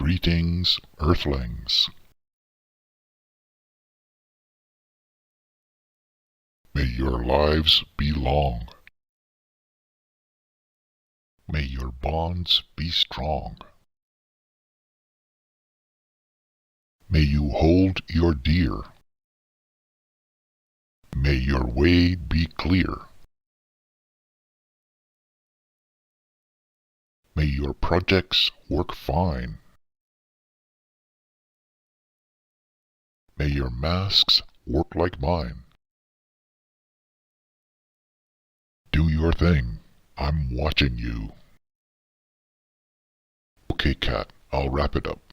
Greetings, Earthlings. May your lives be long. May your bonds be strong. May you hold your dear. May your way be clear. May your projects work fine. May your masks work like mine. Do your thing. I'm watching you. Okay, cat, I'll wrap it up.